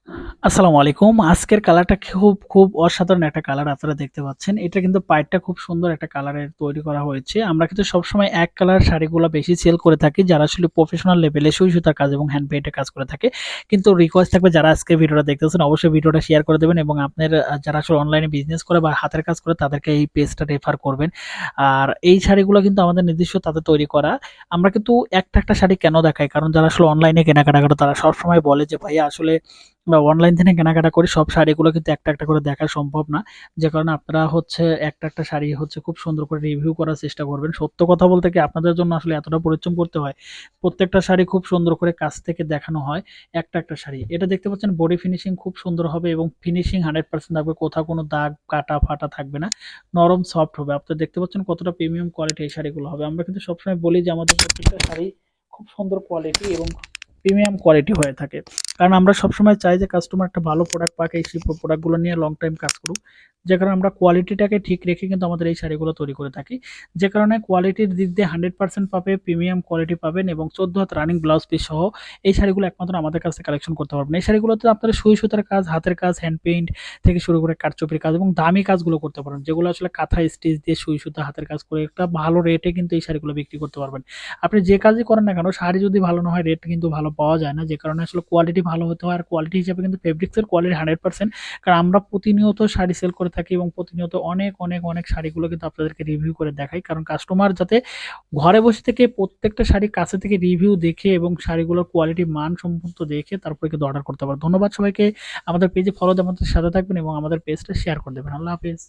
আসসালামু আলাইকুম। আজকের কালারটা খুব অসাধারণ একটা কালার আপনারা দেখতে পাচ্ছেন। এটা কিন্তু পাড়টা খুব সুন্দর একটা কালারের তৈরি করা হয়েছে। আমরা কিন্তু সবসময় এক কালার শাড়িগুলা বেশি সেল করে থাকি যারা আসলে প্রফেশনাল লেভেলে সুই সুতার কাজ এবং হ্যান্ড পেইন্টের কাজ করে থাকে। কিন্তু রিকোয়েস্ট থাকবে যারা আজকের ভিডিওটা দেখতেছেন অবশ্যই ভিডিওটা শেয়ার করে দেবেন এবং আপনার যারা আসলে অনলাইনে বিজনেস করে বা হাতের কাজ করে তাদেরকে এই পেজটা রেফার করবেন। আর এই শাড়িগুলো কিন্তু আমাদের নিজস্ব তাদের তৈরি করা। আমরা কিন্তু একটা শাড়ি কেন দেখাই? কারণ যারা আসলে অনলাইনে কেনাকাটা করে তারা সবসময় বলে যে ভাইয়া আসলে বা অনলাইন থেকে কেনাকাটা করি সব শাড়িগুলো কিন্তু একটা করে দেখা সম্ভব না। যে কারণে আপনারা হচ্ছে একটা শাড়ি হচ্ছে খুব সুন্দর করে রিভিউ করার চেষ্টা করবেন। সত্য কথা বলতে কি আপনাদের জন্য আসলে এতটা পরিশ্রম করতে হয়। প্রত্যেকটা শাড়ি খুব সুন্দর করে কাছ থেকে দেখানো হয় একটা শাড়ি। এটা দেখতে পাচ্ছেন বডি ফিনিশিং খুব সুন্দর হবে এবং ফিনিশিং 100% থাকবে। কোথাও কোনো দাগ, কাটা, ফাটা থাকবে না। নরম সফট হবে। আপনারা দেখতে পাচ্ছেন কতটা প্রিমিয়াম কোয়ালিটি এই শাড়িগুলো হবে। আমরা কিন্তু সবসময় বলি যে আমাদের প্রত্যেকটা শাড়ি খুব সুন্দর কোয়ালিটি এবং প্রিমিয়াম কোয়ালিটি হয়ে থাকে। কারণ আমরা সবসময় চাই যে কাস্টমার একটা ভালো প্রোডাক্ট পাক, এই প্রোডাক্টগুলো নিয়ে লং টাইম কাজ করুক। যে কারণে আমরা কোয়ালিটিটাকে ঠিক রেখে কিন্তু আমাদের এই শাড়িগুলো তৈরি করে থাকি। যে কারণে কোয়ালিটির দিক দিয়ে 100% পাবে, প্রিমিয়াম কোয়ালিটি পাবেন এবং 14 হাত রানিং ব্লাউজ পিস সহ এই শাড়িগুলো একমাত্র আমাদের কাছে কালেকশন করতে পারবেন। এই শাড়িগুলোতে আপনারা সুই সুতার কাজ, হাতের কাজ, হ্যান্ড পেইন্ট থেকে শুরু করে কারচুপির কাজ এবং দামি কাজগুলো করতে পারেন। যেগুলো আসলে কাঁথা স্টিচ দিয়ে সুই সুতা হাতের কাজ করে একটা ভালো রেটে কিন্তু এই শাড়িগুলো বিক্রি করতে পারবেন। আপনি যে কাজই করেন না কেন শাড়ি যদি ভালো না হয় রেট কিন্তু ভালো পাওয়া যায় না। যে কারণে আসলে কোয়ালিটি ভালো হতে হয় আর কোয়ালিটি হিসেবে কিন্তু ফেব্রিক্সের কোয়ালিটি 100%। কারণ আমরা প্রতিনিয়ত শাড়ি সেল করে থাকি এবং প্রতিনিয়ত অনেক শাড়িগুলো কিন্তু আপনাদেরকে রিভিউ করে দেখাই। কারণ কাস্টমার যাতে ঘরে বসে থেকে প্রত্যেকটা শাড়ি কাছে থেকে রিভিউ দেখে এবং শাড়িগুলোর কোয়ালিটি মান সম্পূর্ণ দেখে তারপরে কিন্তু অর্ডার করতে পারে। ধন্যবাদ সবাইকে। আমাদের পেজে ফলো দিয়ে আমাদের সাথে থাকবেন এবং আমাদের পেজটা শেয়ার করে দেবেন। আল্লাহ হাফেজ।